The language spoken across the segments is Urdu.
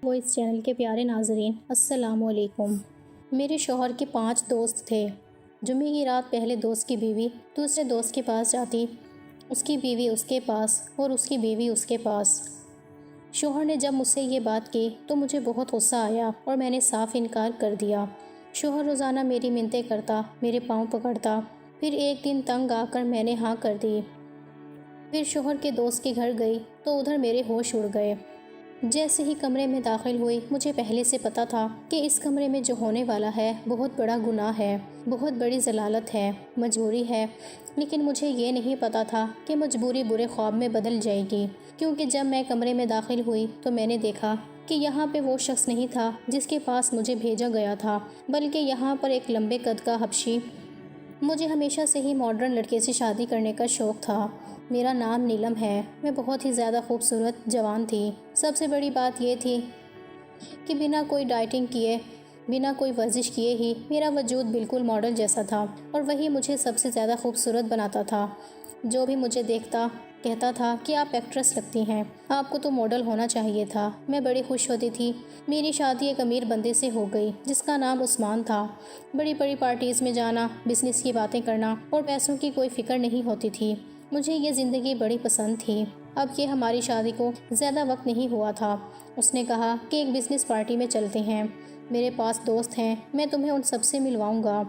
وہ اس چینل کے پیارے ناظرین، السلام علیکم۔ میرے شوہر کے 5 دوست تھے۔ جمعے کی رات پہلے دوست کی بیوی دوسرے دوست کے پاس جاتی، اس کی بیوی اس کے پاس اور اس کی بیوی اس کے پاس۔ شوہر نے جب مجھ سے یہ بات کی تو مجھے بہت غصہ آیا اور میں نے صاف انکار کر دیا۔ شوہر روزانہ میری منتیں کرتا، میرے پاؤں پکڑتا، پھر ایک دن تنگ آ کر میں نے ہاں کر دی۔ پھر شوہر کے دوست کے گھر گئی تو ادھر میرے ہوش اڑ گئے۔ جیسے ہی کمرے میں داخل ہوئی، مجھے پہلے سے پتا تھا کہ اس کمرے میں جو ہونے والا ہے بہت بڑا گناہ ہے، بہت بڑی ضلالت ہے، مجبوری ہے، لیکن مجھے یہ نہیں پتا تھا کہ مجبوری برے خواب میں بدل جائے گی، کیونکہ جب میں کمرے میں داخل ہوئی تو میں نے دیکھا کہ یہاں پہ وہ شخص نہیں تھا جس کے پاس مجھے بھیجا گیا تھا، بلکہ یہاں پر ایک لمبے قد کا حبشی۔ مجھے ہمیشہ سے ہی ماڈرن لڑکے سے شادی کرنے کا شوق تھا۔ میرا نام نیلم ہے، میں بہت ہی زیادہ خوبصورت جوان تھی۔ سب سے بڑی بات یہ تھی کہ بنا کوئی ڈائٹنگ کیے، بنا کوئی ورزش کیے ہی میرا وجود بالکل ماڈل جیسا تھا، اور وہی مجھے سب سے زیادہ خوبصورت بناتا تھا۔ جو بھی مجھے دیکھتا کہتا تھا کہ آپ ایکٹریس لگتی ہیں، آپ کو تو ماڈل ہونا چاہیے تھا۔ میں بڑی خوش ہوتی تھی۔ میری شادی ایک امیر بندے سے ہو گئی جس کا نام عثمان تھا۔ بڑی بڑی پارٹیز میں جانا، بزنس کی باتیں کرنا اور پیسوں کی کوئی فکر نہیں ہوتی تھی۔ مجھے یہ زندگی بڑی پسند تھی۔ اب یہ ہماری شادی کو زیادہ وقت نہیں ہوا تھا۔ اس نے کہا کہ ایک بزنس پارٹی میں چلتے ہیں، میرے پاس دوست ہیں، میں تمہیں ان سب سے ملواؤں گا،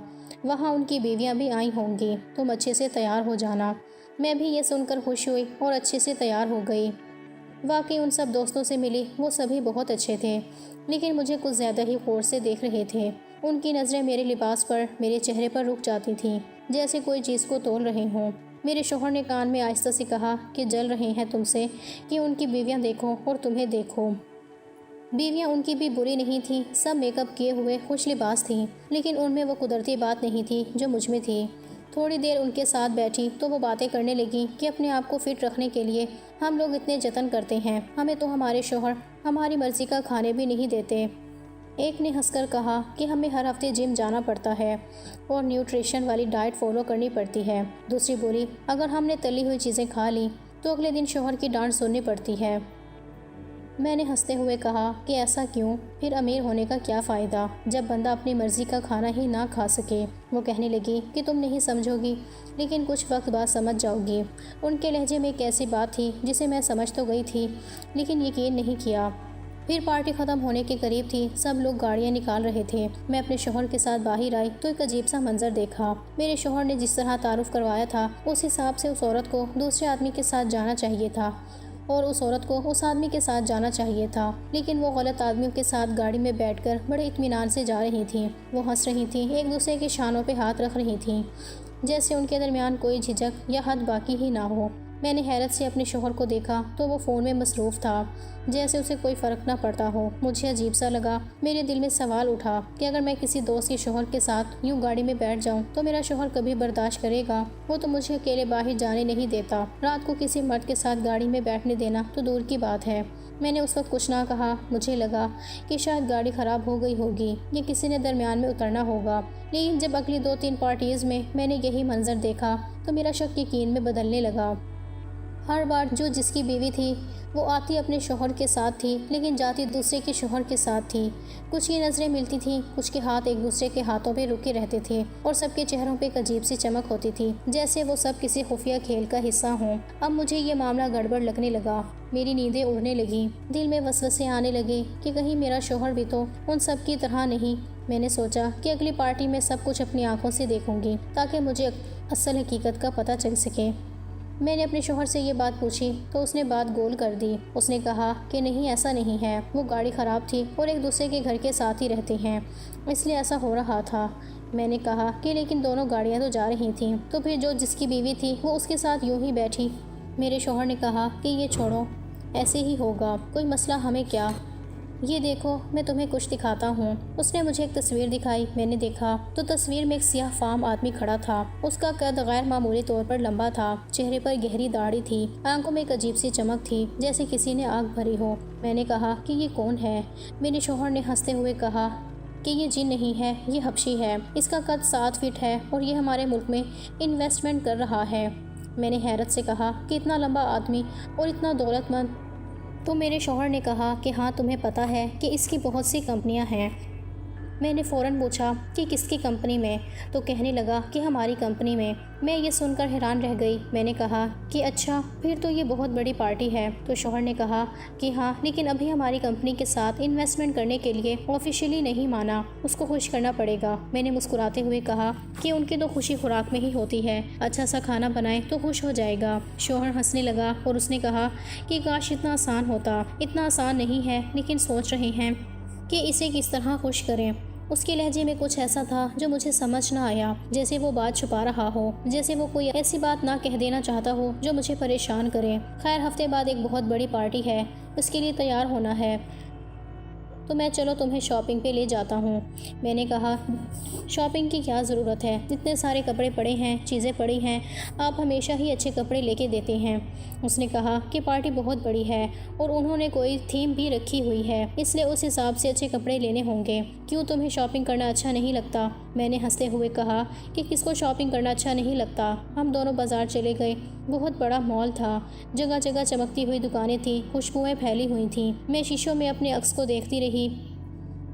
وہاں ان کی بیویاں بھی آئی ہوں گی، تم اچھے سے تیار ہو جانا۔ میں بھی یہ سن کر خوش ہوئی اور اچھے سے تیار ہو گئی۔ واقعی ان سب دوستوں سے ملی، وہ سبھی بہت اچھے تھے، لیکن مجھے کچھ زیادہ ہی غور سے دیکھ رہے تھے۔ ان کی نظریں میرے لباس پر، میرے چہرے پر رک جاتی تھیں، جیسے کوئی چیز کو تول رہے ہوں۔ میرے شوہر نے کان میں آہستہ سے کہا کہ جل رہے ہیں تم سے کہ ان کی بیویاں دیکھو اور تمہیں دیکھو۔ بیویاں ان کی بھی بری نہیں تھیں، سب میک اپ کیے ہوئے خوش لباس تھیں، لیکن ان میں وہ قدرتی بات نہیں تھی جو مجھ میں تھی۔ تھوڑی دیر ان کے ساتھ بیٹھی تو وہ باتیں کرنے لگی کہ اپنے آپ کو فٹ رکھنے کے لیے ہم لوگ اتنے جتن کرتے ہیں، ہمیں تو ہمارے شوہر ہماری مرضی کا کھانے بھی نہیں دیتے۔ ایک نے ہنس کر کہا کہ ہمیں ہر ہفتے جم جانا پڑتا ہے اور نیوٹریشن والی ڈائٹ فالو کرنی پڑتی ہے۔ دوسری بولی اگر ہم نے تلی ہوئی چیزیں کھا لی تو اگلے دن شوہر کی ڈانٹ سننی پڑتی ہے۔ میں نے ہنستے ہوئے کہا کہ ایسا کیوں؟ پھر امیر ہونے کا کیا فائدہ جب بندہ اپنی مرضی کا کھانا ہی نہ کھا سکے؟ وہ کہنے لگی کہ تم نہیں سمجھو گی، لیکن کچھ وقت بعد سمجھ جاؤ گی۔ ان کے لہجے میں ایک ایسی بات تھی جسے میں سمجھ تو گئی تھی، لیکن یقین نہیں کیا۔ پھر پارٹی ختم ہونے کے قریب تھی، سب لوگ گاڑیاں نکال رہے تھے۔ میں اپنے شوہر کے ساتھ باہر آئی تو ایک عجیب سا منظر دیکھا۔ میرے شوہر نے جس طرح تعارف کروایا تھا اس حساب سے اس عورت کو دوسرے آدمی کے ساتھ جانا چاہیے تھا اور اس عورت کو اس آدمی کے ساتھ جانا چاہیے تھا، لیکن وہ غلط آدمیوں کے ساتھ گاڑی میں بیٹھ کر بڑے اطمینان سے جا رہی تھیں۔ وہ ہنس رہی تھیں، ایک دوسرے کے شانوں پہ ہاتھ رکھ رہی تھیں، جیسے ان کے درمیان کوئی جھجک یا حد باقی ہی نہ ہو۔ میں نے حیرت سے اپنے شوہر کو دیکھا تو وہ فون میں مصروف تھا، جیسے اسے کوئی فرق نہ پڑتا ہو۔ مجھے عجیب سا لگا۔ میرے دل میں سوال اٹھا کہ اگر میں کسی دوست کے شوہر کے ساتھ یوں گاڑی میں بیٹھ جاؤں تو میرا شوہر کبھی برداشت کرے گا؟ وہ تو مجھے اکیلے باہر جانے نہیں دیتا، رات کو کسی مرد کے ساتھ گاڑی میں بیٹھنے دینا تو دور کی بات ہے۔ میں نے اس وقت کچھ نہ کہا۔ مجھے لگا کہ شاید گاڑی خراب ہو گئی ہوگی یا کسی نے درمیان میں اترنا ہوگا، لیکن جب اگلی 2-3 پارٹیز میں میں نے یہی منظر دیکھا تو میرا شک یقین میں بدلنے لگا۔ ہر بار جو جس کی بیوی تھی وہ آتی اپنے شوہر کے ساتھ تھی، لیکن جاتی دوسرے کے شوہر کے ساتھ تھی۔ کچھ کی نظریں ملتی تھیں، کچھ کے ہاتھ ایک دوسرے کے ہاتھوں پہ رکے رہتے تھے، اور سب کے چہروں پہ ایک عجیب سی چمک ہوتی تھی، جیسے وہ سب کسی خفیہ کھیل کا حصہ ہوں۔ اب مجھے یہ معاملہ گڑبڑ لگنے لگا۔ میری نیندیں اڑنے لگیں، دل میں وسوسے آنے لگے کہ کہیں میرا شوہر بھی تو ان سب کی طرح نہیں۔ میں نے سوچا کہ اگلی پارٹی میں سب کچھ اپنی آنکھوں سے دیکھوں گی تاکہ مجھے اصل حقیقت کا پتہ چل سکے۔ میں نے اپنے شوہر سے یہ بات پوچھی تو اس نے بات گول کر دی۔ اس نے کہا کہ نہیں، ایسا نہیں ہے، وہ گاڑی خراب تھی اور ایک دوسرے کے گھر کے ساتھ ہی رہتے ہیں، اس لیے ایسا ہو رہا تھا۔ میں نے کہا کہ لیکن دونوں گاڑیاں تو جا رہی تھیں، تو پھر جو جس کی بیوی تھی وہ اس کے ساتھ یوں ہی بیٹھی۔ میرے شوہر نے کہا کہ یہ چھوڑو، ایسے ہی ہوگا، کوئی مسئلہ ہمیں کیا۔ یہ دیکھو، میں تمہیں کچھ دکھاتا ہوں۔ اس نے مجھے ایک تصویر دکھائی۔ میں نے دیکھا تو تصویر میں ایک سیاہ فام آدمی کھڑا تھا۔ اس کا قد غیر معمولی طور پر لمبا تھا، چہرے پر گہری داڑھی تھی، آنکھوں میں ایک عجیب سی چمک تھی جیسے کسی نے آگ بھری ہو۔ میں نے کہا کہ یہ کون ہے؟ میرے شوہر نے ہنستے ہوئے کہا کہ یہ جن نہیں ہے، یہ حبشی ہے، اس کا قد 7 فٹ ہے اور یہ ہمارے ملک میں انویسٹمنٹ کر رہا ہے۔ میں نے حیرت سے کہا کہ اتنا لمبا آدمی اور اتنا دولت مند تو میرے شوہر نے کہا کہ ہاں تمہیں پتہ ہے کہ اس کی بہت سی کمپنیاں ہیں۔ میں نے فوراً پوچھا کہ کس کی کمپنی میں؟ تو کہنے لگا کہ ہماری کمپنی میں۔ میں یہ سن کر حیران رہ گئی۔ میں نے کہا کہ اچھا، پھر تو یہ بہت بڑی پارٹی ہے۔ تو شوہر نے کہا کہ ہاں، لیکن ابھی ہماری کمپنی کے ساتھ انویسٹمنٹ کرنے کے لیے آفیشیلی نہیں مانا، اس کو خوش کرنا پڑے گا۔ میں نے مسکراتے ہوئے کہا کہ ان کی تو خوشی خوراک میں ہی ہوتی ہے، اچھا سا کھانا بنائے تو خوش ہو جائے گا۔ شوہر ہنسنے لگا اور اس نے کہا کہ کاش اتنا آسان ہوتا۔ اتنا آسان نہیں ہے، لیکن سوچ رہے ہیں کہ اسے کس طرح خوش کریں۔ اس کے لہجے میں کچھ ایسا تھا جو مجھے سمجھ نہ آیا، جیسے وہ بات چھپا رہا ہو، جیسے وہ کوئی ایسی بات نہ کہہ دینا چاہتا ہو جو مجھے پریشان کرے۔ خیر، ہفتے بعد ایک بہت بڑی پارٹی ہے، اس کے لیے تیار ہونا ہے، تو میں چلو تمہیں شاپنگ پہ لے جاتا ہوں۔ میں نے کہا شاپنگ کی کیا ضرورت ہے، اتنے سارے کپڑے پڑے ہیں، چیزیں پڑی ہیں، آپ ہمیشہ ہی اچھے کپڑے لے کے دیتے ہیں۔ اس نے کہا کہ پارٹی بہت بڑی ہے اور انہوں نے کوئی تھیم بھی رکھی ہوئی ہے، اس لیے اس حساب سے اچھے کپڑے لینے ہوں گے۔ کیوں تمہیں شاپنگ کرنا اچھا نہیں لگتا؟ میں نے ہنستے ہوئے کہا کہ کس کو شاپنگ کرنا اچھا نہیں لگتا۔ ہم دونوں بازار چلے گئے۔ بہت بڑا مال تھا، جگہ جگہ چمکتی ہوئی دکانیں تھیں، خوشبوئیں پھیلی ہوئی تھیں۔ میں شیشوں میں اپنے عکس کو دیکھتی رہی۔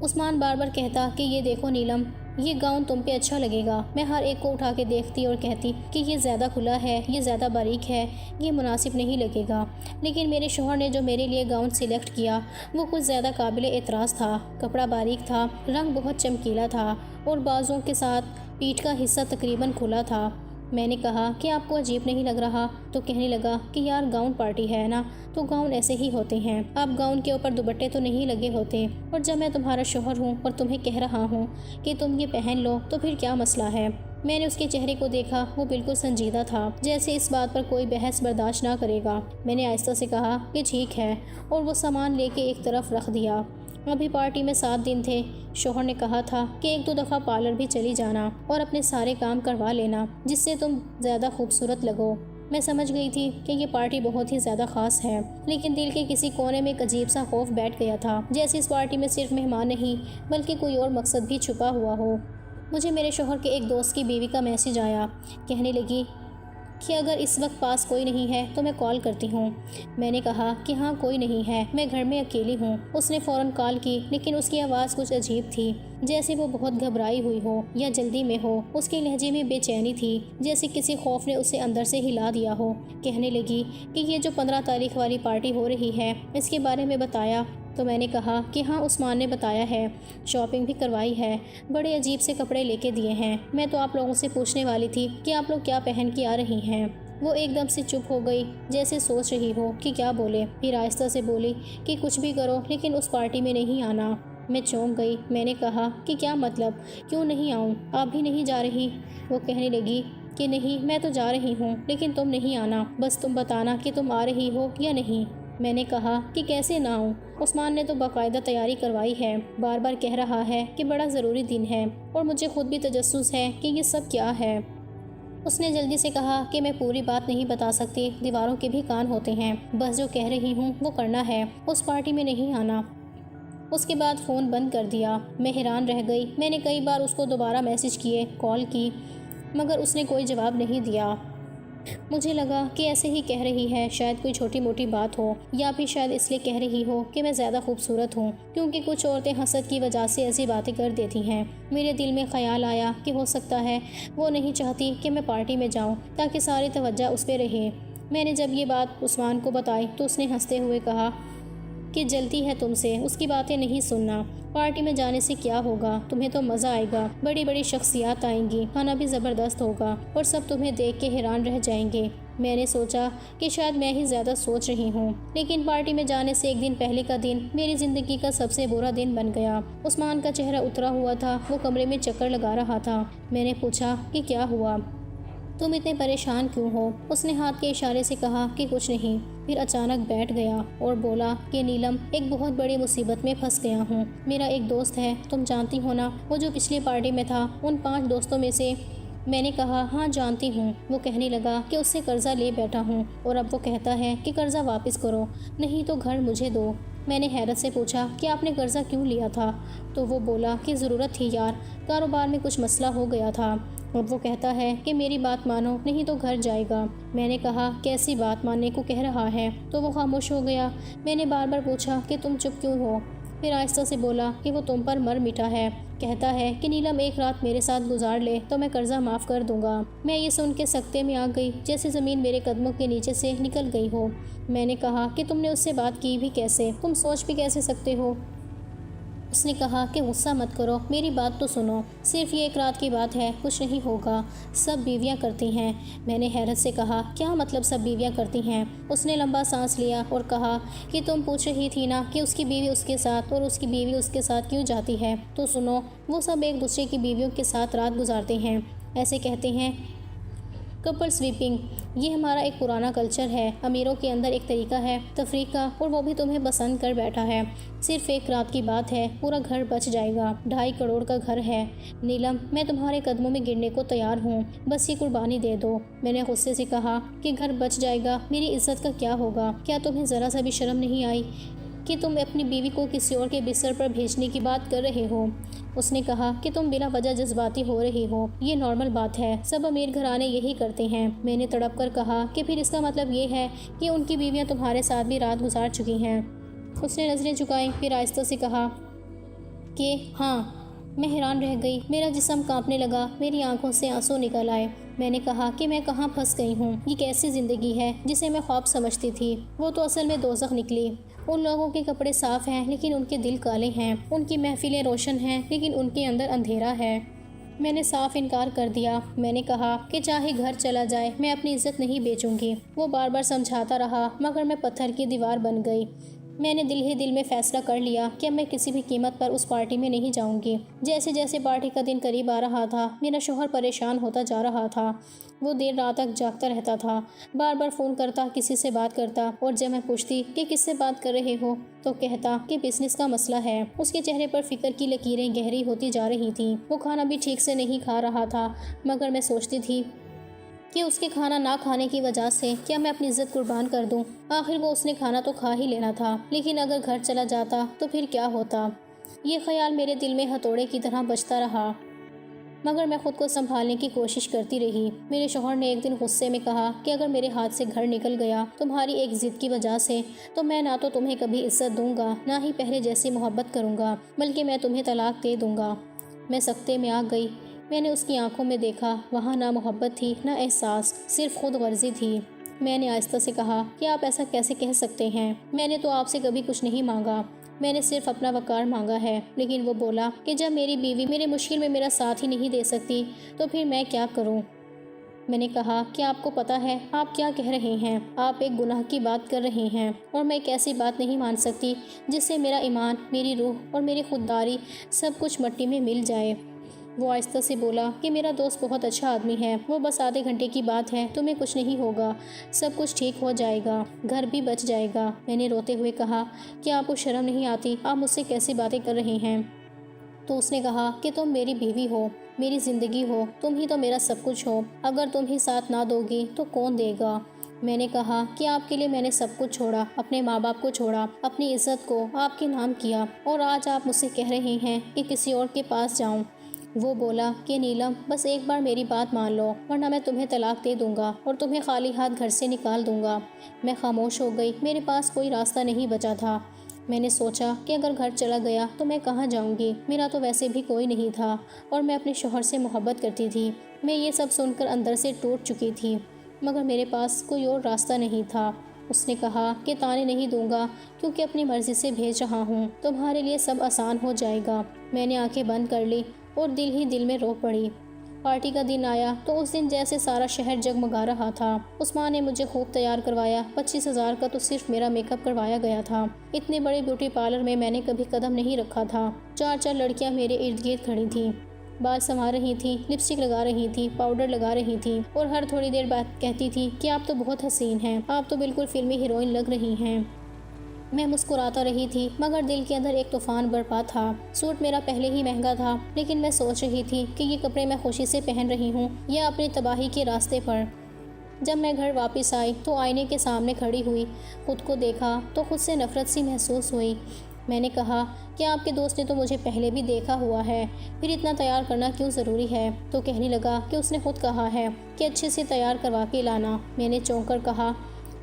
عثمان بار بار کہتا کہ یہ دیکھو نیلم، یہ گاؤن تم پہ اچھا لگے گا۔ میں ہر ایک کو اٹھا کے دیکھتی اور کہتی کہ یہ زیادہ کھلا ہے، یہ زیادہ باریک ہے، یہ مناسب نہیں لگے گا۔ لیکن میرے شوہر نے جو میرے لیے گاؤن سلیکٹ کیا وہ کچھ زیادہ قابل اعتراض تھا۔ کپڑا باریک تھا، رنگ بہت چمکیلا تھا اور بازوں کے ساتھ پیٹھ کا حصہ تقریباً کھلا تھا۔ میں نے کہا کہ آپ کو عجیب نہیں لگ رہا؟ تو کہنے لگا کہ یار گاؤن پارٹی ہے نا، تو گاؤن ایسے ہی ہوتے ہیں، آپ گاؤن کے اوپر دوپٹے تو نہیں لگے ہوتے، اور جب میں تمہارا شوہر ہوں اور تمہیں کہہ رہا ہوں کہ تم یہ پہن لو تو پھر کیا مسئلہ ہے؟ میں نے اس کے چہرے کو دیکھا، وہ بالکل سنجیدہ تھا، جیسے اس بات پر کوئی بحث برداشت نہ کرے گا۔ میں نے آہستہ سے کہا کہ ٹھیک ہے، اور وہ سامان لے کے ایک طرف رکھ دیا۔ ابھی پارٹی میں 7 دن تھے۔ شوہر نے کہا تھا کہ 1-2 دفعہ پارلر بھی چلی جانا اور اپنے سارے کام کروا لینا، جس سے تم زیادہ خوبصورت لگو۔ میں سمجھ گئی تھی کہ یہ پارٹی بہت ہی زیادہ خاص ہے، لیکن دل کے کسی کونے میں ایک عجیب سا خوف بیٹھ گیا تھا، جیسے اس پارٹی میں صرف مہمان نہیں بلکہ کوئی اور مقصد بھی چھپا ہوا ہو۔ مجھے میرے شوہر کے ایک دوست کی بیوی کا میسج آیا، کہنے لگی کہ اگر اس وقت پاس کوئی نہیں ہے تو میں کال کرتی ہوں۔ میں نے کہا کہ ہاں کوئی نہیں ہے، میں گھر میں اکیلی ہوں۔ اس نے فوراً کال کی، لیکن اس کی آواز کچھ عجیب تھی، جیسے وہ بہت گھبرائی ہوئی ہو یا جلدی میں ہو۔ اس کے لہجے میں بے چینی تھی، جیسے کسی خوف نے اسے اندر سے ہلا دیا ہو۔ کہنے لگی کہ یہ جو 15 تاریخ والی پارٹی ہو رہی ہے، اس کے بارے میں بتایا؟ تو میں نے کہا کہ ہاں عثمان نے بتایا ہے، شاپنگ بھی کروائی ہے، بڑے عجیب سے کپڑے لے کے دیے ہیں۔ میں تو آپ لوگوں سے پوچھنے والی تھی کہ آپ لوگ کیا پہن کے آ رہی ہیں۔ وہ ایک دم سے چپ ہو گئی، جیسے سوچ رہی ہو کہ کیا بولے، پھر آہستہ سے بولی کہ کچھ بھی کرو لیکن اس پارٹی میں نہیں آنا۔ میں چونک گئی۔ میں نے کہا کہ کیا مطلب، کیوں نہیں آؤں؟ آپ بھی نہیں جا رہی؟ وہ کہنے لگی کہ نہیں، میں تو جا رہی ہوں لیکن تم نہیں آنا، بس تم بتانا کہ تم آ رہی ہو یا نہیں۔ میں نے کہا کہ کیسے نہ آؤں، عثمان نے تو باقاعدہ تیاری کروائی ہے، بار بار کہہ رہا ہے کہ بڑا ضروری دن ہے، اور مجھے خود بھی تجسس ہے کہ یہ سب کیا ہے۔ اس نے جلدی سے کہا کہ میں پوری بات نہیں بتا سکتی، دیواروں کے بھی کان ہوتے ہیں، بس جو کہہ رہی ہوں وہ کرنا ہے، اس پارٹی میں نہیں آنا۔ اس کے بعد فون بند کر دیا۔ میں حیران رہ گئی۔ میں نے کئی بار اس کو دوبارہ میسج کیے، کال کی، مگر اس نے کوئی جواب نہیں دیا۔ مجھے لگا کہ ایسے ہی کہہ رہی ہے، شاید کوئی چھوٹی موٹی بات ہو، یا پھر شاید اس لیے کہہ رہی ہو کہ میں زیادہ خوبصورت ہوں، کیونکہ کچھ عورتیں حسد کی وجہ سے ایسی باتیں کر دیتی ہیں۔ میرے دل میں خیال آیا کہ ہو سکتا ہے وہ نہیں چاہتی کہ میں پارٹی میں جاؤں تاکہ ساری توجہ اس پہ رہے۔ میں نے جب یہ بات عثمان کو بتائی تو اس نے ہنستے ہوئے کہا کہ جلتی ہے تم سے، اس کی باتیں نہیں سننا، پارٹی میں جانے سے کیا ہوگا، تمہیں تو مزہ آئے گا، بڑی بڑی شخصیات آئیں گی، کھانا بھی زبردست ہوگا اور سب تمہیں دیکھ کے حیران رہ جائیں گے۔ میں نے سوچا کہ شاید میں ہی زیادہ سوچ رہی ہوں، لیکن پارٹی میں جانے سے ایک دن پہلے کا دن میری زندگی کا سب سے برا دن بن گیا۔ عثمان کا چہرہ اترا ہوا تھا، وہ کمرے میں چکر لگا رہا تھا۔ میں نے پوچھا کہ کیا ہوا، تم اتنے پریشان کیوں ہو؟ اس نے ہاتھ کے اشارے سے کہا کہ کچھ نہیں، پھر اچانک بیٹھ گیا اور بولا کہ نیلم، ایک بہت بڑی مصیبت میں پھنس گیا ہوں۔ میرا ایک دوست ہے، تم جانتی ہو نا، وہ جو پچھلی پارٹی میں تھا، ان 5 دوستوں میں سے۔ میں نے کہا ہاں جانتی ہوں۔ وہ کہنے لگا کہ اس سے قرضہ لے بیٹھا ہوں اور اب وہ کہتا ہے کہ قرضہ واپس کرو، نہیں تو گھر مجھے دو۔ میں نے حیرت سے پوچھا کہ آپ نے قرضہ کیوں لیا تھا؟ تو وہ بولا کہ ضرورت تھی یار، کاروبار میں کچھ مسئلہ ہو گیا تھا، اب وہ کہتا ہے کہ میری بات مانو نہیں تو گھر جائے گا۔ میں نے کہا کیسی بات ماننے کو کہہ رہا ہے؟ تو وہ خاموش ہو گیا۔ میں نے بار بار پوچھا کہ تم چپ کیوں ہو؟ پھر آہستہ سے بولا کہ وہ تم پر مر مٹا ہے، کہتا ہے کہ نیلم ایک رات میرے ساتھ گزار لے تو میں قرضہ معاف کر دوں گا۔ میں یہ سن کے سکتے میں آ گئی، جیسے زمین میرے قدموں کے نیچے سے نکل گئی ہو۔ میں نے کہا کہ تم نے اس سے بات کی بھی کیسے؟ تم سوچ بھی کیسے سکتے ہو؟ اس نے کہا کہ غصہ مت کرو، میری بات تو سنو، صرف یہ ایک رات کی بات ہے، کچھ نہیں ہوگا، سب بیویاں کرتی ہیں۔ میں نے حیرت سے کہا کیا مطلب سب بیویاں کرتی ہیں؟ اس نے لمبا سانس لیا اور کہا کہ تم پوچھ رہی تھی نا کہ اس کی بیوی اس کے ساتھ اور اس کی بیوی اس کے ساتھ کیوں جاتی ہے، تو سنو، وہ سب ایک دوسرے کی بیویوں کے ساتھ رات گزارتے ہیں، ایسے کہتے ہیں کپل سویپنگ۔ یہ ہمارا ایک پرانا کلچر ہے، امیروں کے اندر ایک طریقہ ہے تفریح کا، اور وہ بھی تمہیں پسند کر بیٹھا ہے۔ صرف ایک رات کی بات ہے، پورا گھر بچ جائے گا، 2.5 کروڑ کا گھر ہے۔ نیلم، میں تمہارے قدموں میں گرنے کو تیار ہوں، بس یہ قربانی دے دو۔ میں نے غصے سے کہا کہ گھر بچ جائے گا، میری عزت کا کیا ہوگا؟ کیا تمہیں ذرا سا بھی شرم نہیں آئی کہ تم اپنی بیوی کو کسی اور کے بستر پر بھیجنے کی بات کر رہے ہو؟ اس نے کہا کہ تم بلا وجہ جذباتی ہو رہی ہو، یہ نارمل بات ہے، سب امیر گھرانے یہی کرتے ہیں۔ میں نے تڑپ کر کہا کہ پھر اس کا مطلب یہ ہے کہ ان کی بیویاں تمہارے ساتھ بھی رات گزار چکی ہیں؟ اس نے نظریں جھکائیں، پھر آہستہ سے کہا کہ ہاں۔ میں حیران رہ گئی، میرا جسم کانپنے لگا، میری آنکھوں سے آنسو نکل آئے۔ میں نے کہا کہ میں کہاں پھنس گئی ہوں، یہ کیسی زندگی ہے جسے میں خواب سمجھتی تھی، وہ تو اصل میں دوزخ نکلی۔ ان لوگوں کے کپڑے صاف ہیں لیکن ان کے دل کالے ہیں، ان کی محفلیں روشن ہیں لیکن ان کے اندر اندھیرا ہے۔ میں نے صاف انکار کر دیا۔ میں نے کہا کہ چاہے گھر چلا جائے میں اپنی عزت نہیں بیچوں گی۔ وہ بار بار سمجھاتا رہا مگر میں پتھر کی دیوار بن گئی۔ میں نے دل ہی دل میں فیصلہ کر لیا کہ اب میں کسی بھی قیمت پر اس پارٹی میں نہیں جاؤں گی۔ جیسے جیسے پارٹی کا دن قریب آ رہا تھا میرا شوہر پریشان ہوتا جا رہا تھا، وہ دیر رات تک جاگتا رہتا تھا، بار بار فون کرتا، کسی سے بات کرتا، اور جب میں پوچھتی کہ کس سے بات کر رہے ہو تو کہتا کہ بزنس کا مسئلہ ہے۔ اس کے چہرے پر فکر کی لکیریں گہری ہوتی جا رہی تھیں۔ وہ کھانا بھی ٹھیک سے نہیں کھا رہا تھا، مگر میں سوچتی تھی کہ اس کے کھانا نہ کھانے کی وجہ سے کیا میں اپنی عزت قربان کر دوں؟ آخر وہ اس نے کھانا تو کھا ہی لینا تھا، لیکن اگر گھر چلا جاتا تو پھر کیا ہوتا؟ یہ خیال میرے دل میں ہتھوڑے کی طرح بجتا رہا، مگر میں خود کو سنبھالنے کی کوشش کرتی رہی۔ میرے شوہر نے ایک دن غصے میں کہا کہ اگر میرے ہاتھ سے گھر نکل گیا تمہاری ایک ضد کی وجہ سے تو میں نہ تو تمہیں کبھی عزت دوں گا، نہ ہی پہلے جیسی محبت کروں گا، بلکہ میں تمہیں طلاق دے دوں گا۔ میں سکتے میں آ گئی۔ میں نے اس کی آنکھوں میں دیکھا، وہاں نہ محبت تھی نہ احساس، صرف خود غرضی تھی۔ میں نے آہستہ سے کہا کہ آپ ایسا کیسے کہہ سکتے ہیں؟ میں نے تو آپ سے کبھی کچھ نہیں مانگا، میں نے صرف اپنا وقار مانگا ہے۔ لیکن وہ بولا کہ جب میری بیوی میرے مشکل میں میرا ساتھ ہی نہیں دے سکتی تو پھر میں کیا کروں؟ میں نے کہا کہ آپ کو پتہ ہے آپ کیا کہہ رہے ہیں؟ آپ ایک گناہ کی بات کر رہے ہیں، اور میں ایک ایسی بات نہیں مان سکتی جس سے میرا ایمان، میری روح اور میری خودداری سب کچھ مٹی میں مل جائے۔ وہ آہستہ سے بولا کہ میرا دوست بہت اچھا آدمی ہے، وہ بس آدھے گھنٹے کی بات ہے، تمہیں کچھ نہیں ہوگا، سب کچھ ٹھیک ہو جائے گا، گھر بھی بچ جائے گا۔ میں نے روتے ہوئے کہا کہ آپ کو شرم نہیں آتی؟ آپ مجھ سے کیسی باتیں کر رہے ہیں؟ تو اس نے کہا کہ تم میری بیوی ہو، میری زندگی ہو، تم ہی تو میرا سب کچھ ہو، اگر تم ہی ساتھ نہ دو گی تو کون دے گا؟ میں نے کہا کہ آپ کے لیے میں نے سب کچھ چھوڑا، اپنے ماں باپ کو چھوڑا، اپنی عزت کو آپ کے نام کیا، اور آج آپ مجھ سے کہہ رہے ہیں کہ کسی اور کے پاس جاؤں۔ وہ بولا کہ نیلم، بس ایک بار میری بات مان لو ورنہ میں تمہیں طلاق دے دوں گا اور تمہیں خالی ہاتھ گھر سے نکال دوں گا۔ میں خاموش ہو گئی، میرے پاس کوئی راستہ نہیں بچا تھا۔ میں نے سوچا کہ اگر گھر چلا گیا تو میں کہاں جاؤں گی؟ میرا تو ویسے بھی کوئی نہیں تھا اور میں اپنے شوہر سے محبت کرتی تھی۔ میں یہ سب سن کر اندر سے ٹوٹ چکی تھی، مگر میرے پاس کوئی اور راستہ نہیں تھا۔ اس نے کہا کہ تانے نہیں دوں گا کیونکہ اپنی مرضی سے بھیج رہا ہوں، تمہارے لیے سب آسان ہو جائے گا۔ میں نے آنکھیں بند کر لی اور دل ہی دل میں رو پڑی۔ پارٹی کا دن آیا تو اس دن جیسے سارا شہر جگمگا رہا تھا۔ عثمان نے مجھے خوب تیار کروایا، 25,000 کا تو صرف میرا میک اپ کروایا گیا تھا۔ اتنے بڑے بیوٹی پارلر میں نے کبھی قدم نہیں رکھا تھا۔ 4 لڑکیاں میرے ارد گرد کھڑی تھیں، بال سنوار رہی تھیں، لپسٹک لگا رہی تھیں، پاؤڈر لگا رہی تھیں، اور ہر تھوڑی دیر بعد کہتی تھی کہ آپ تو بہت حسین ہیں، آپ تو بالکل فلمی ہیروئن لگ رہی ہیں۔ میں مسکراتا رہی تھی مگر دل کے اندر ایک طوفان برپا تھا۔ سوٹ میرا پہلے ہی مہنگا تھا، لیکن میں سوچ رہی تھی کہ یہ کپڑے میں خوشی سے پہن رہی ہوں یا اپنی تباہی کے راستے پر۔ جب میں گھر واپس آئی تو آئینے کے سامنے کھڑی ہوئی خود کو دیکھا تو خود سے نفرت سی محسوس ہوئی۔ میں نے کہا کہ آپ کے دوست نے تو مجھے پہلے بھی دیکھا ہوا ہے، پھر اتنا تیار کرنا کیوں ضروری ہے؟ تو کہنے لگا کہ اس نے خود کہا ہے کہ اچھے سے تیار کروا کے لانا۔ میں نے چونک کر کہا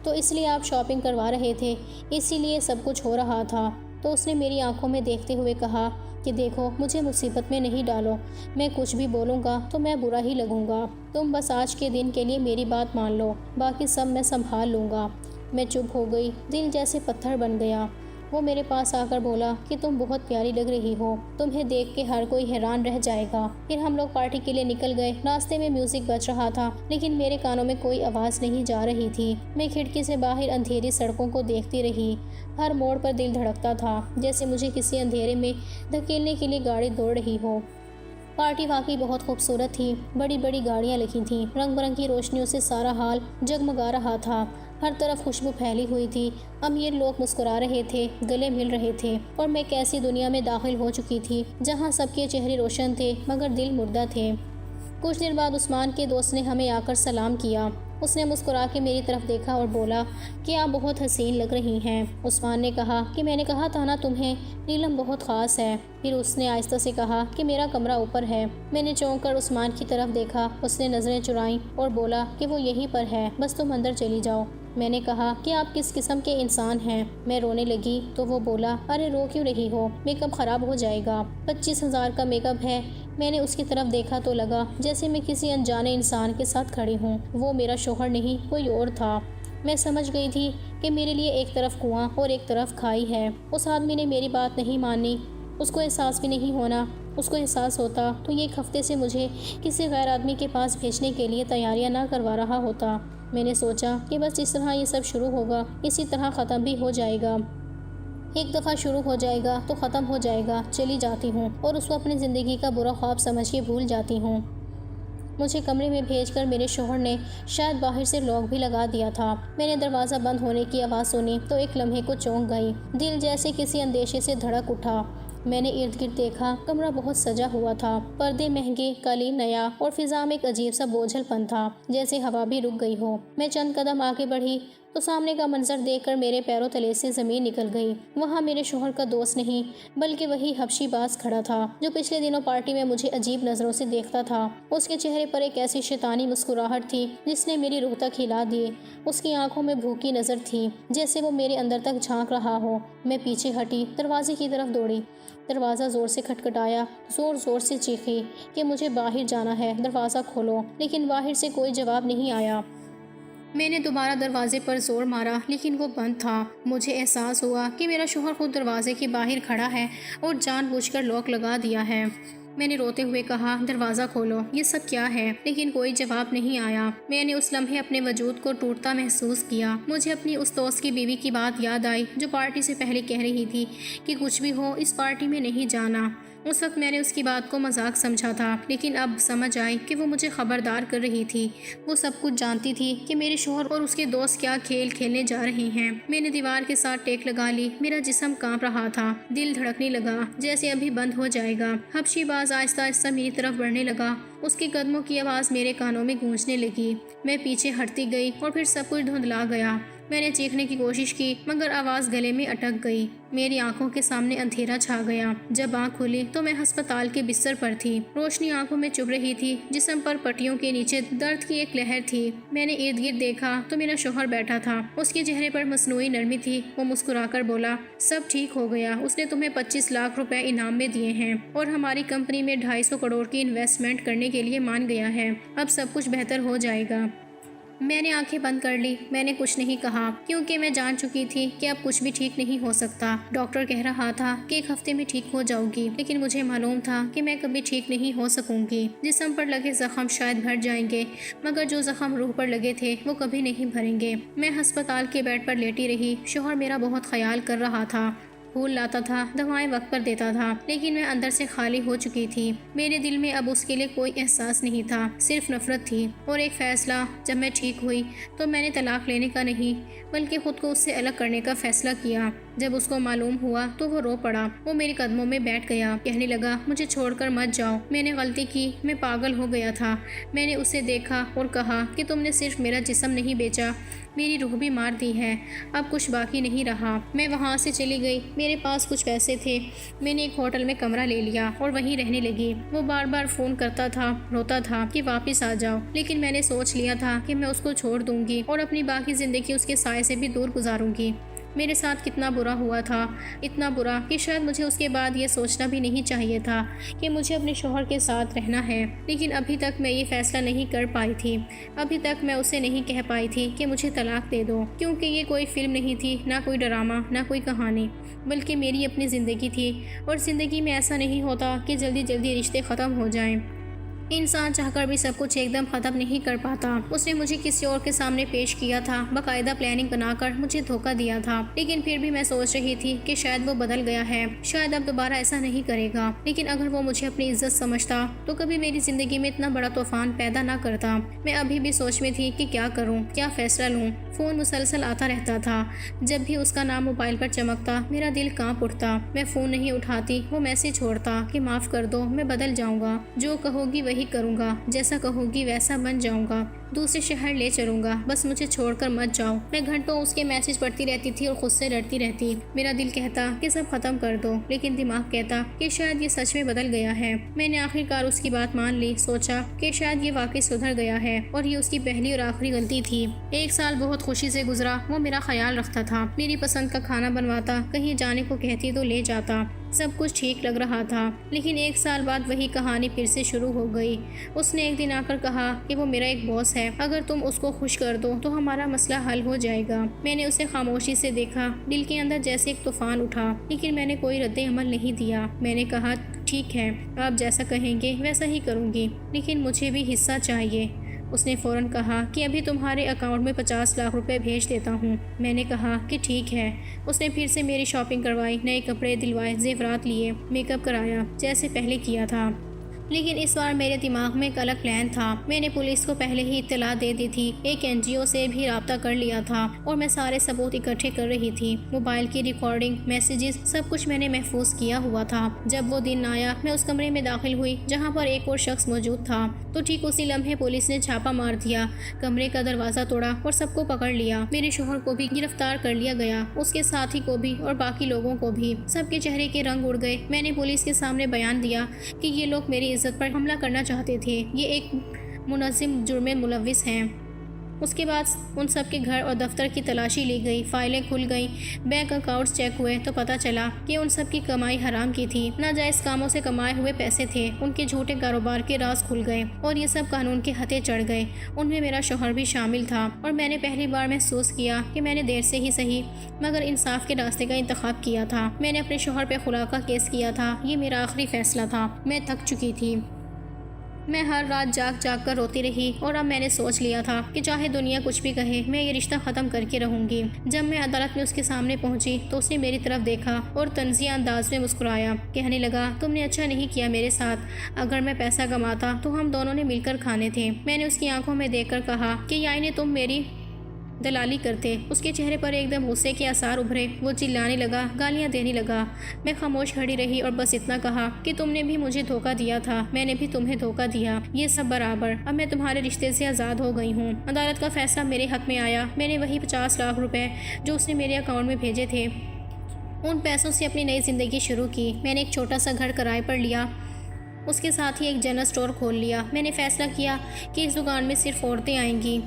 تو اس لیے آپ شاپنگ کروا رہے تھے، اسی لیے سب کچھ ہو رہا تھا؟ تو اس نے میری آنکھوں میں دیکھتے ہوئے کہا کہ دیکھو، مجھے مصیبت میں نہیں ڈالو، میں کچھ بھی بولوں گا تو میں برا ہی لگوں گا، تم بس آج کے دن کے لیے میری بات مان لو، باقی سب میں سنبھال لوں گا۔ میں چپ ہو گئی، دل جیسے پتھر بن گیا۔ وہ میرے پاس آ کر بولا کہ تم بہت پیاری لگ رہی ہو، تمہیں دیکھ کے ہر کوئی حیران رہ جائے گا۔ پھر ہم لوگ پارٹی کے لیے نکل گئے۔ راستے میں میوزک بج رہا تھا لیکن میرے کانوں میں کوئی آواز نہیں جا رہی تھی۔ میں کھڑکی سے باہر اندھیری سڑکوں کو دیکھتی رہی۔ ہر موڑ پر دل دھڑکتا تھا جیسے مجھے کسی اندھیرے میں دھکیلنے کے لیے گاڑی دوڑ رہی ہو۔ پارٹی واقعی بہت خوبصورت تھی، بڑی بڑی گاڑیاں لگی تھیں، رنگ برنگی روشنیوں سے سارا حال جگمگا رہا تھا، ہر طرف خوشبو پھیلی ہوئی تھی، امیر لوگ مسکرا رہے تھے، گلے مل رہے تھے، اور میں کیسی دنیا میں داخل ہو چکی تھی جہاں سب کے چہرے روشن تھے مگر دل مردہ تھے۔ کچھ دیر بعد عثمان کے دوست نے ہمیں آ کر سلام کیا۔ اس نے مسکرا کے میری طرف دیکھا اور بولا کہ آپ بہت حسین لگ رہی ہیں۔ عثمان نے کہا کہ میں نے کہا تھا نا تمہیں، نیلم بہت خاص ہے۔ پھر اس نے آہستہ سے کہا کہ میرا کمرہ اوپر ہے۔ میں نے چونک کر عثمان کی طرف دیکھا، اس نے نظریں چرائیں اور بولا کہ وہ یہیں پر ہے، بس تم اندر چلی جاؤ۔ میں نے کہا کہ آپ کس قسم کے انسان ہیں؟ میں رونے لگی تو وہ بولا ارے رو کیوں رہی ہو، میک اپ خراب ہو جائے گا، 25,000 کا میک اپ ہے۔ میں نے اس کی طرف دیکھا تو لگا جیسے میں کسی انجانے انسان کے ساتھ کھڑی ہوں۔ وہ میرا شوہر نہیں، کوئی اور تھا۔ میں سمجھ گئی تھی کہ میرے لیے ایک طرف کنواں اور ایک طرف کھائی ہے۔ اس آدمی نے میری بات نہیں مانی، اس کو احساس بھی نہیں ہونا۔ اس کو احساس ہوتا تو یہ ایک ہفتے سے مجھے کسی غیر آدمی کے پاس بھیجنے کے لیے تیاریاں نہ کروا رہا ہوتا۔ میں نے سوچا کہ بس اس طرح یہ سب شروع ہوگا، اسی طرح ختم بھی ہو جائے گا۔ ایک دفعہ شروع ہو جائے گا تو ختم ہو جائے گا۔ چلی جاتی ہوں اور اس کو اپنی زندگی کا برا خواب سمجھ کے بھول جاتی ہوں۔ مجھے کمرے میں بھیج کر میرے شوہر نے شاید باہر سے لاک بھی لگا دیا تھا۔ میں نے دروازہ بند ہونے کی آواز سنی تو ایک لمحے کو چونک گئی، دل جیسے کسی اندیشے سے دھڑک اٹھا۔ میں نے ارد گرد دیکھا، کمرہ بہت سجا ہوا تھا، پردے مہنگے، قالین نیا، اور فضا میں ایک عجیب سا بوجھل پن تھا جیسے ہوا بھی رک گئی ہو۔ میں چند قدم آگے بڑھی تو سامنے کا منظر دیکھ کر میرے پیروں تلے سے زمین نکل گئی۔ وہاں میرے شوہر کا دوست نہیں بلکہ وہی حبشی باز کھڑا تھا جو پچھلے دنوں پارٹی میں مجھے عجیب نظروں سے دیکھتا تھا۔ اس کے چہرے پر ایک ایسی شیطانی مسکراہٹ تھی جس نے میری روح تک ہلا دی۔ اس کی آنکھوں میں بھوکی نظر تھی جیسے وہ میرے اندر تک جھانک رہا ہو۔ میں پیچھے ہٹی، دروازے کی طرف دوڑی۔ دروازہ زور سے کھٹکھٹایا، زور زور سے چیخی کہ مجھے باہر جانا ہے، دروازہ کھولو، لیکن باہر سے کوئی جواب نہیں آیا۔ میں نے دوبارہ دروازے پر زور مارا لیکن وہ بند تھا۔ مجھے احساس ہوا کہ میرا شوہر خود دروازے کے باہر کھڑا ہے اور جان بوجھ کر لاک لگا دیا ہے۔ میں نے روتے ہوئے کہا دروازہ کھولو، یہ سب کیا ہے؟ لیکن کوئی جواب نہیں آیا۔ میں نے اس لمحے اپنے وجود کو ٹوٹتا محسوس کیا۔ مجھے اپنی اس دوست کی بیوی کی بات یاد آئی جو پارٹی سے پہلے کہہ رہی تھی کہ کچھ بھی ہو اس پارٹی میں نہیں جانا۔ اس وقت میں نے اس کی بات کو مذاق سمجھا تھا لیکن اب سمجھ آئی کہ وہ مجھے خبردار کر رہی تھی۔ وہ سب کچھ جانتی تھی کہ میرے شوہر اور اس کے دوست کیا کھیل کھیلنے جا رہے ہیں۔ میں نے دیوار کے ساتھ ٹیک لگا لی، میرا جسم کانپ رہا تھا، دل دھڑکنے لگا جیسے ابھی بند ہو جائے گا۔ حبشی باز آہستہ آہستہ میری طرف بڑھنے لگا، اس کے قدموں کی آواز میرے کانوں میں گونجنے لگی۔ میں پیچھے ہٹتی گئی اور پھر سب کچھ دھندلا گیا۔ میں نے چیخنے کی کوشش کی مگر آواز گلے میں اٹک گئی۔ میری آنکھوں کے سامنے اندھیرا چھا گیا۔ جب آنکھ کھلی تو میں ہسپتال کے بستر پر تھی۔ روشنی آنکھوں میں چبھ رہی تھی، جسم پر پٹیوں کے نیچے درد کی ایک لہر تھی۔ میں نے ارد گرد دیکھا تو میرا شوہر بیٹھا تھا، اس کے چہرے پر مصنوعی نرمی تھی۔ وہ مسکرا کر بولا سب ٹھیک ہو گیا، اس نے تمہیں 25 لاکھ روپے انعام میں دیے ہیں اور ہماری کمپنی میں 250 کروڑ کی انویسٹمنٹ کرنے کے لیے مان گیا ہے، اب سب کچھ بہتر ہو جائے گا۔ میں نے آنکھیں بند کر لی، میں نے کچھ نہیں کہا کیونکہ میں جان چکی تھی کہ اب کچھ بھی ٹھیک نہیں ہو سکتا۔ ڈاکٹر کہہ رہا تھا کہ 1 ہفتے میں ٹھیک ہو جاؤ گی، لیکن مجھے معلوم تھا کہ میں کبھی ٹھیک نہیں ہو سکوں گی۔ جسم پر لگے زخم شاید بھر جائیں گے مگر جو زخم روح پر لگے تھے وہ کبھی نہیں بھریں گے۔ میں ہسپتال کے بیڈ پر لیٹی رہی۔ شوہر میرا بہت خیال کر رہا تھا، پھول لاتا تھا، دوائیں وقت پر دیتا تھا، لیکن میں اندر سے خالی ہو چکی تھی۔ میرے دل میں اب اس کے لیے کوئی احساس نہیں تھا، صرف نفرت تھی۔ اور ایک فیصلہ، جب میں ٹھیک ہوئی تو میں نے طلاق لینے کا نہیں بلکہ خود کو اس سے الگ کرنے کا فیصلہ کیا۔ جب اس کو معلوم ہوا تو وہ رو پڑا۔ وہ میرے قدموں میں بیٹھ گیا، کہنے لگا مجھے چھوڑ کر مت جاؤ، میں نے غلطی کی، میں پاگل ہو گیا تھا۔ میں نے اسے دیکھا اور کہا کہ تم نے صرف میرا جسم نہیں بیچا، میری روح بھی مار دی ہے، اب کچھ باقی نہیں رہا۔ میں وہاں سے چلی گئی، میرے پاس کچھ پیسے تھے، میں نے ایک ہوٹل میں کمرہ لے لیا اور وہیں رہنے لگی۔ وہ بار بار فون کرتا تھا، روتا تھا کہ واپس آ جاؤ، لیکن میں نے سوچ لیا تھا کہ میں اس کو چھوڑ دوں گی اور اپنی باقی زندگی اس کے سائے سے بھی دور گزاروں گی۔ میرے ساتھ کتنا برا ہوا تھا، اتنا برا کہ شاید مجھے اس کے بعد یہ سوچنا بھی نہیں چاہیے تھا کہ مجھے اپنے شوہر کے ساتھ رہنا ہے، لیکن ابھی تک میں یہ فیصلہ نہیں کر پائی تھی۔ ابھی تک میں اسے نہیں کہہ پائی تھی کہ مجھے طلاق دے دو، کیونکہ یہ کوئی فلم نہیں تھی، نہ کوئی ڈرامہ، نہ کوئی کہانی، بلکہ میری اپنی زندگی تھی۔ اور زندگی میں ایسا نہیں ہوتا کہ جلدی جلدی رشتے ختم ہو جائیں۔ انسان چاہ کر بھی سب کچھ ایک دم ختم نہیں کر پاتا۔ اس نے مجھے کسی اور کے سامنے پیش کیا تھا، باقاعدہ پلاننگ بنا کر مجھے دھوکہ دیا تھا، لیکن پھر بھی میں سوچ رہی تھی کہ شاید وہ بدل گیا ہے، شاید اب دوبارہ ایسا نہیں کرے گا۔ لیکن اگر وہ مجھے اپنی عزت سمجھتا تو کبھی میری زندگی میں اتنا بڑا طوفان پیدا نہ کرتا۔ میں ابھی بھی سوچ میں تھی کہ کیا کروں، کیا فیصلہ لوں۔ فون مسلسل آتا رہتا تھا، جب بھی اس کا نام موبائل پر چمکتا میرا دل کانپ اٹھتا۔ میں فون نہیں اٹھاتی، وہ میسج چھوڑتا کہ معاف کر دو، میں بدل جاؤں گا، جو کہو گی وہی کروں گا، جیسا کہو گی ویسا بن جاؤں گا، دوسرے شہر لے چلوں گا، بس مجھے چھوڑ کر مت جاؤ۔ میں گھنٹوں اس کے میسج پڑھتی رہتی تھی اور خود سے ڈرتی رہتی۔ میرا دل کہتا کہ سب ختم کر دو، لیکن دماغ کہتا کہ شاید یہ سچ میں بدل گیا ہے۔ میں نے آخر کار اس کی بات مان لی، سوچا کہ شاید یہ واقعی سدھر گیا ہے اور یہ اس کی پہلی اور آخری غلطی تھی۔ 1 سال بہت خوشی سے گزرا، وہ میرا خیال رکھتا تھا، میری پسند کا کھانا بنواتا، کہیں جانے کو کہتی تو لے جاتا، سب کچھ ٹھیک لگ رہا تھا۔ لیکن 1 سال بعد وہی کہانی پھر سے شروع ہو گئی۔ اس نے ایک دن آ کر کہا کہ وہ میرا ایک باس ہے، اگر تم اس کو خوش کر دو تو ہمارا مسئلہ حل ہو جائے گا۔ میں نے اسے خاموشی سے دیکھا، دل کے اندر جیسے ایک طوفان اٹھا، لیکن میں نے کوئی رد عمل نہیں دیا۔ میں نے کہا ٹھیک ہے، آپ جیسا کہیں گے ویسا ہی کروں گی، لیکن مجھے بھی حصہ چاہیے۔ اس نے فوراً کہا کہ ابھی تمہارے اکاؤنٹ میں 50 لاکھ روپے بھیج دیتا ہوں۔ میں نے کہا کہ ٹھیک ہے۔ اس نے پھر سے میری شاپنگ کروائی، نئے کپڑے دلوائے، زیورات لیے، میک اپ کرایا جیسے پہلے کیا تھا۔ لیکن اس بار میرے دماغ میں ایک الگ پلان تھا۔ میں نے پولیس کو پہلے ہی اطلاع دے دی تھی، ایک NGO سے بھی رابطہ کر لیا تھا اور میں سارے ثبوت اکٹھے کر رہی تھی۔ موبائل کی ریکارڈنگ، میسیجز، سب کچھ میں نے محفوظ کیا ہوا تھا۔ جب وہ دن آیا، میں اس کمرے میں داخل ہوئی جہاں پر ایک اور شخص موجود تھا، تو ٹھیک اسی لمحے پولیس نے چھاپا مار دیا، کمرے کا دروازہ توڑا اور سب کو پکڑ لیا۔ میرے شوہر کو بھی گرفتار کر لیا گیا، اس کے ساتھی کو بھی اور باقی لوگوں کو بھی۔ سب کے چہرے کے رنگ اڑ گئے۔ میں نے پولیس کے سامنے بیان دیا کہ یہ لوگ میری عزت پر حملہ کرنا چاہتے تھے، یہ ایک منظم جرم میں ملوث ہیں۔ اس کے بعد ان سب کے گھر اور دفتر کی تلاشی لی گئی، فائلیں کھل گئیں، بینک اکاؤنٹس چیک ہوئے تو پتہ چلا کہ ان سب کی کمائی حرام کی تھی، ناجائز کاموں سے کمائے ہوئے پیسے تھے، ان کے جھوٹے کاروبار کے راز کھل گئے اور یہ سب قانون کے ہتھے چڑھ گئے۔ ان میں میرا شوہر بھی شامل تھا اور میں نے پہلی بار محسوس کیا کہ میں نے دیر سے ہی صحیح مگر انصاف کے راستے کا انتخاب کیا تھا۔ میں نے اپنے شوہر پہ خلا کا کیس کیا تھا، یہ میرا آخری فیصلہ تھا۔ میں تھک چکی تھی، میں ہر رات جاگ جاگ کر روتی رہی اور اب میں نے سوچ لیا تھا کہ چاہے دنیا کچھ بھی کہے، میں یہ رشتہ ختم کر کے رہوں گی۔ جب میں عدالت میں اس کے سامنے پہنچی تو اس نے میری طرف دیکھا اور طنزیہ انداز میں مسکرایا، کہنے لگا تم نے اچھا نہیں کیا میرے ساتھ، اگر میں پیسہ کماتا تو ہم دونوں نے مل کر کھانے تھے۔ میں نے اس کی آنکھوں میں دیکھ کر کہا کہ یعنی تم میری دلالی کرتے۔ اس کے چہرے پر ایک دم غصے کے آثار ابھرے، وہ چلانے لگا، گالیاں دینے لگا۔ میں خاموش کھڑی رہی اور بس اتنا کہا کہ تم نے بھی مجھے دھوکہ دیا تھا، میں نے بھی تمہیں دھوکہ دیا، یہ سب برابر، اب میں تمہارے رشتے سے آزاد ہو گئی ہوں۔ عدالت کا فیصلہ میرے حق میں آیا۔ میں نے وہی 50 لاکھ روپے جو اس نے میرے اکاؤنٹ میں بھیجے تھے، ان پیسوں سے اپنی نئی زندگی شروع کی۔ میں نے ایک چھوٹا سا گھر کرائے پر لیا، اس کے ساتھ ہی ایک جنرل اسٹور کھول لیا۔ میں نے فیصلہ کیا کہ اس دکان میں صرف عورتیں آئیں گی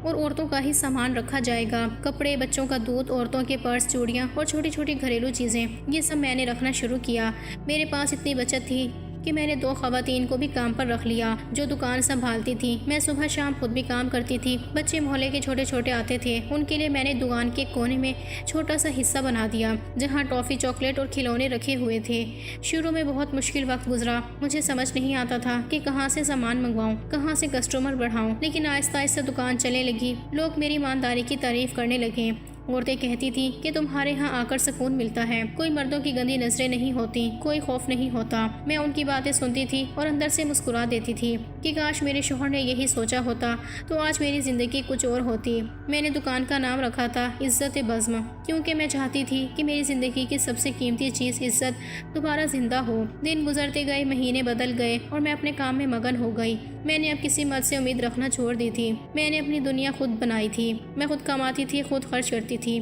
اور عورتوں کا ہی سامان رکھا جائے گا، کپڑے، بچوں کا دودھ، عورتوں کے پرس، چوڑیاں اور چھوٹی چھوٹی گھریلو چیزیں، یہ سب میں نے رکھنا شروع کیا۔ میرے پاس اتنی بچت تھی کہ میں نے 2 خواتین کو بھی کام پر رکھ لیا جو دکان سنبھالتی تھی۔ میں صبح شام خود بھی کام کرتی تھی۔ بچے محلے کے چھوٹے چھوٹے آتے تھے، ان کے لیے میں نے دکان کے کونے میں چھوٹا سا حصہ بنا دیا جہاں ٹافی، چاکلیٹ اور کھلونے رکھے ہوئے تھے۔ شروع میں بہت مشکل وقت گزرا، مجھے سمجھ نہیں آتا تھا کہ کہاں سے سامان منگواؤں، کہاں سے کسٹمر بڑھاؤں، لیکن آہستہ آہستہ دکان چلنے لگی، لوگ میری ایمانداری کی تعریف کرنے لگے عورتیں کہتی تھی کہ تمہارے ہاں آ کر سکون ملتا ہے، کوئی مردوں کی گندی نظریں نہیں ہوتی، کوئی خوف نہیں ہوتا۔ میں ان کی باتیں سنتی تھی اور اندر سے مسکرا دیتی تھی کہ کاش میرے شوہر نے یہی سوچا ہوتا تو آج میری زندگی کچھ اور ہوتی۔ میں نے دکان کا نام رکھا تھا عزت بزم، کیونکہ میں چاہتی تھی کہ میری زندگی کی سب سے قیمتی چیز عزت دوبارہ زندہ ہو۔ دن گزرتے گئے، مہینے بدل گئے اور میں اپنے کام میں مگن ہو گئی۔ میں نے اب کسی مرد سے امید رکھنا چھوڑ دی تھی۔ میں نے اپنی دنیا خود بنائی تھی، میں خود کماتی تھی، خود خرچ کرتی تھی،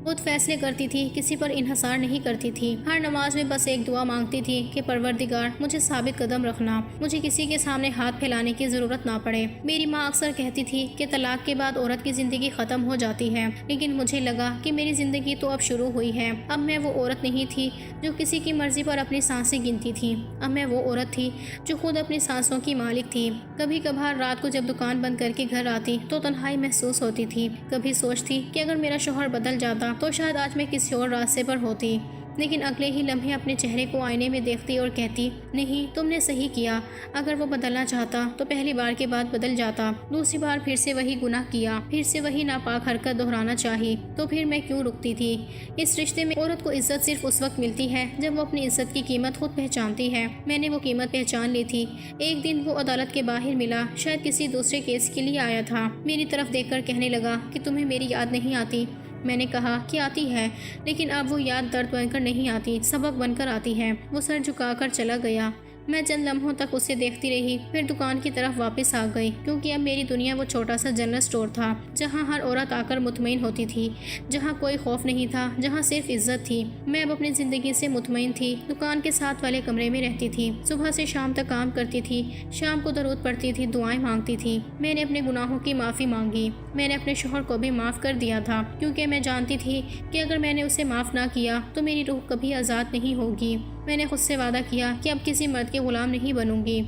خود فیصلے کرتی تھی، کسی پر انحصار نہیں کرتی تھی۔ ہر نماز میں بس ایک دعا مانگتی تھی کہ پروردگار مجھے ثابت قدم رکھنا، مجھے کسی کے سامنے ہاتھ پھیلانے کی ضرورت نہ پڑے۔ میری ماں اکثر کہتی تھی کہ طلاق کے بعد عورت کی زندگی ختم ہو جاتی ہے، لیکن مجھے لگا کہ میری زندگی تو اب شروع ہوئی ہے۔ اب میں وہ عورت نہیں تھی جو کسی کی مرضی پر اپنی سانسیں گنتی تھی، اب میں وہ عورت تھی جو خود اپنی سانسوں کی مالک تھی۔ کبھی کبھار رات کو جب دکان بند کر کے گھر آتی تو تنہائی محسوس ہوتی تھی، کبھی سوچتی کہ اگر میرا شوہر بدل جاتا تو شاید آج میں کسی اور راستے پر ہوتی، لیکن اگلے ہی لمحے اپنے چہرے کو آئینے میں دیکھتی اور کہتی نہیں، تم نے صحیح کیا، اگر وہ بدلنا چاہتا تو پہلی بار کے بعد بدل جاتا، دوسری بار پھر سے وہی گناہ کیا، پھر سے وہی ناپاک حرکت دہرانا چاہی، تو پھر میں کیوں رکتی تھی؟ اس رشتے میں عورت کو عزت صرف اس وقت ملتی ہے جب وہ اپنی عزت کی قیمت خود پہچانتی ہے۔ میں نے وہ قیمت پہچان لی تھی۔ ایک دن وہ عدالت کے باہر ملا، شاید کسی دوسرے کیس کے لیے آیا تھا، میری طرف دیکھ کر کہنے لگا کہ تمہیں میری یاد نہیں آتی؟ میں نے کہا کہ آتی ہے، لیکن اب وہ یاد درد بن کر نہیں آتی، سبق بن کر آتی ہے۔ وہ سر جھکا کر چلا گیا۔ میں چند لمحوں تک اسے دیکھتی رہی، پھر دکان کی طرف واپس آ گئی، کیونکہ اب میری دنیا وہ چھوٹا سا جنرل اسٹور تھا جہاں ہر عورت آ کر مطمئن ہوتی تھی، جہاں کوئی خوف نہیں تھا، جہاں صرف عزت تھی۔ میں اب اپنی زندگی سے مطمئن تھی، دکان کے ساتھ والے کمرے میں رہتی تھی، صبح سے شام تک کام کرتی تھی، شام کو درود پڑھتی تھی، دعائیں مانگتی تھی۔ میں نے اپنے گناہوں کی معافی مانگی، میں نے اپنے شوہر کو بھی معاف کر دیا تھا، کیونکہ میں جانتی تھی کہ اگر میں نے اسے معاف نہ کیا تو میری روح کبھی آزاد نہیں ہوگی۔ میں نے خود سے وعدہ کیا کہ اب کسی مرد کے غلام نہیں بنوں گی۔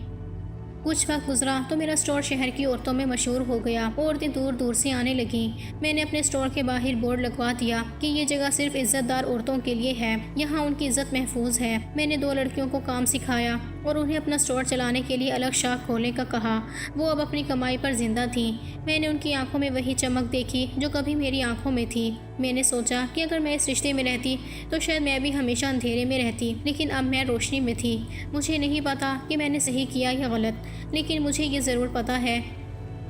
کچھ وقت گزرا تو میرا اسٹور شہر کی عورتوں میں مشہور ہو گیا، عورتیں دور دور سے آنے لگیں۔ میں نے اپنے اسٹور کے باہر بورڈ لگوا دیا کہ یہ جگہ صرف عزت دار عورتوں کے لیے ہے، یہاں ان کی عزت محفوظ ہے۔ میں نے 2 لڑکیوں کو کام سکھایا اور انہیں اپنا اسٹور چلانے کے لیے الگ شاخ کھولنے کا کہا۔ وہ اب اپنی کمائی پر زندہ تھیں۔ میں نے ان کی آنکھوں میں وہی چمک دیکھی جو کبھی میری آنکھوں میں تھی۔ میں نے سوچا کہ اگر میں اس رشتے میں رہتی تو شاید میں بھی ہمیشہ اندھیرے میں رہتی، لیکن اب میں روشنی میں تھی۔ مجھے نہیں پتا کہ میں نے صحیح کیا یا غلط، لیکن مجھے یہ ضرور پتا ہے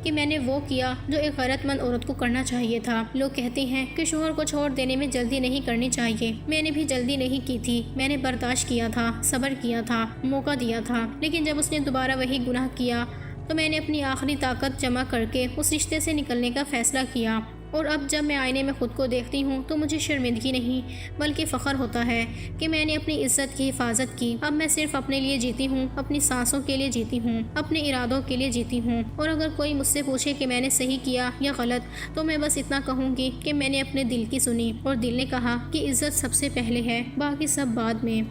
کہ میں نے وہ کیا جو ایک غیرت مند عورت کو کرنا چاہیے تھا۔ لوگ کہتے ہیں کہ شوہر کو چھوڑ دینے میں جلدی نہیں کرنی چاہیے، میں نے بھی جلدی نہیں کی تھی۔ میں نے برداشت کیا تھا، صبر کیا تھا، موقع دیا تھا، لیکن جب اس نے دوبارہ وہی گناہ کیا تو میں نے اپنی آخری طاقت جمع کر کے اس رشتے سے نکلنے کا فیصلہ کیا۔ اور اب جب میں آئینے میں خود کو دیکھتی ہوں تو مجھے شرمندگی نہیں بلکہ فخر ہوتا ہے کہ میں نے اپنی عزت کی حفاظت کی۔ اب میں صرف اپنے لیے جیتی ہوں، اپنی سانسوں کے لیے جیتی ہوں، اپنے ارادوں کے لیے جیتی ہوں۔ اور اگر کوئی مجھ سے پوچھے کہ میں نے صحیح کیا یا غلط تو میں بس اتنا کہوں گی کہ میں نے اپنے دل کی سنی اور دل نے کہا کہ عزت سب سے پہلے ہے، باقی سب بعد میں۔